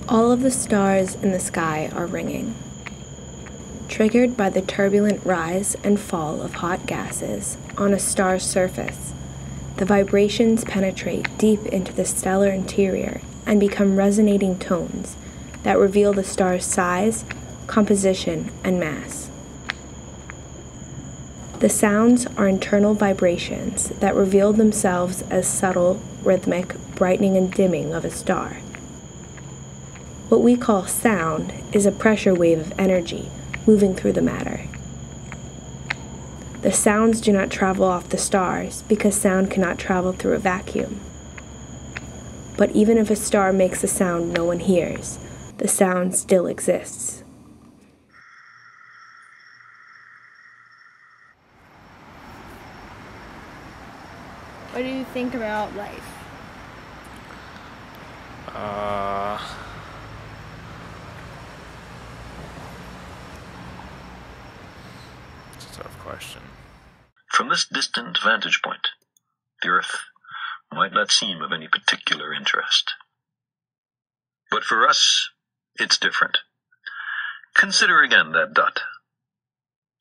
All of the stars in the sky are ringing. Triggered by the turbulent rise and fall of hot gases on a star's surface, the vibrations penetrate deep into the stellar interior and become resonating tones that reveal the star's size, composition, and mass. The sounds are internal vibrations that reveal themselves as subtle, rhythmic brightening and dimming of a star. What we call sound is a pressure wave of energy moving through the matter. The sounds do not travel off the stars because sound cannot travel through a vacuum. But even if a star makes a sound no one hears, the sound still exists. What do you think about life? It's a tough question. From this distant vantage point, the Earth might not seem of any particular interest. But for us, it's different. Consider again that dot.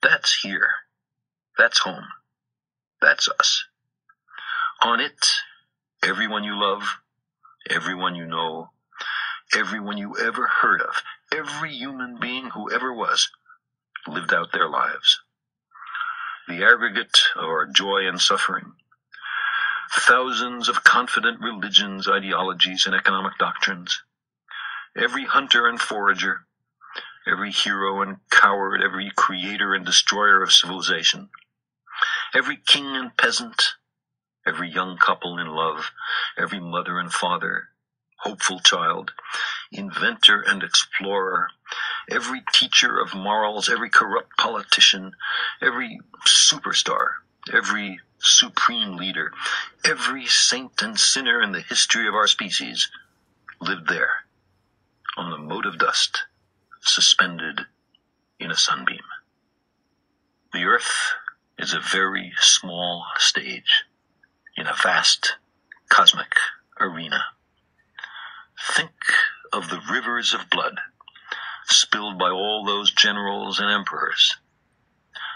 That's here. That's home. That's us. On it, everyone you love, everyone you know, everyone you ever heard of, every human being who ever was, lived out their lives. The aggregate of our joy and suffering, thousands of confident religions, ideologies, and economic doctrines, every hunter and forager, every hero and coward, every creator and destroyer of civilization, every king and peasant, every young couple in love, every mother and father, hopeful child, inventor and explorer, every teacher of morals, every corrupt politician, every superstar, every supreme leader, every saint and sinner in the history of our species lived there, on the mote of dust, suspended in a sunbeam. The Earth is a very small stage in a vast cosmic arena. Think of the rivers of blood spilled by all those generals and emperors,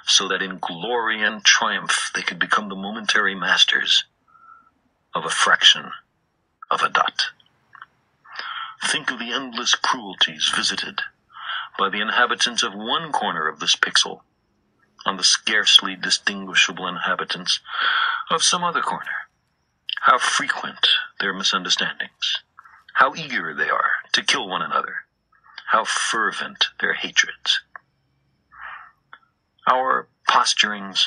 so that in glory and triumph they could become the momentary masters of a fraction of a dot. Think of the endless cruelties visited by the inhabitants of one corner of this pixel on the scarcely distinguishable inhabitants of some other corner. How frequent their misunderstandings, how eager they are to kill one another, how fervent their hatreds. Our posturings,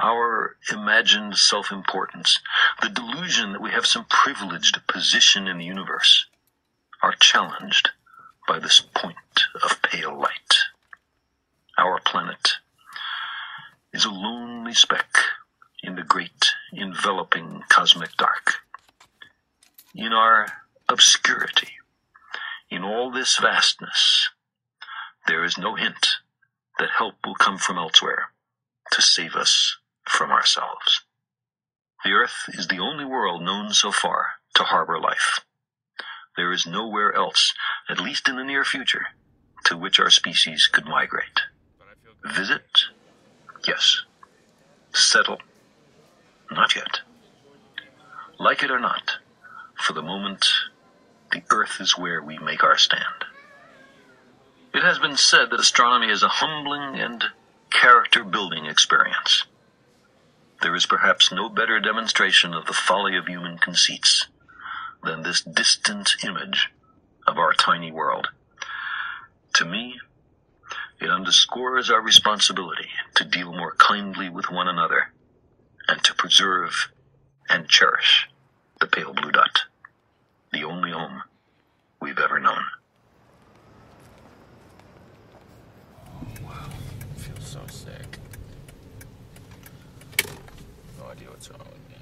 our imagined self-importance, the delusion that we have some privileged position in the universe, are challenged by this point of pale light. Our planet is a lonely speck in the great enveloping cosmic dark. In our obscurity, in all this vastness, there is no hint that help will come from elsewhere to save us from ourselves. The Earth is the only world known so far to harbor life. There is nowhere else, at least in the near future, to which our species could migrate. Visit? Yes. Settle? Not yet. Like it or not, for the moment, the Earth is where we make our stand. It has been said that astronomy is a humbling and character-building experience. There is perhaps no better demonstration of the folly of human conceits than this distant image of our tiny world. To me, it underscores our responsibility to deal more kindly with one another and to preserve and cherish the pale blue dot, the only home we've ever known. Wow, I feel so sick. No idea what's wrong with me.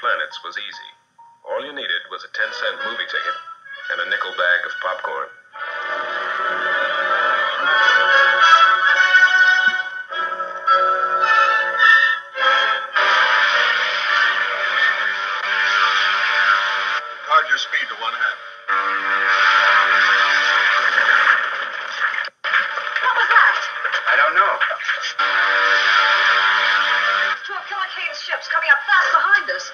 planets was easy. All you needed was a 10-cent movie ticket and a nickel bag of popcorn. Guard your speed to 1/2. What was that? I don't know. Two of Killer Kane's ships coming up fast behind us.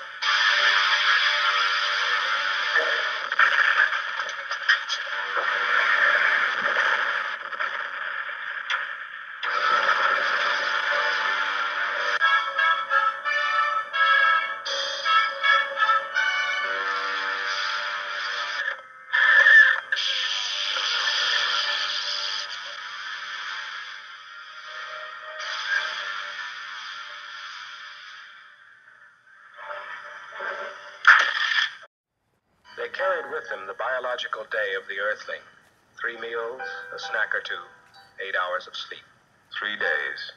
They carried with them the biological day of the Earthling. 3 meals, a snack or two, 8 hours of sleep. 3 days.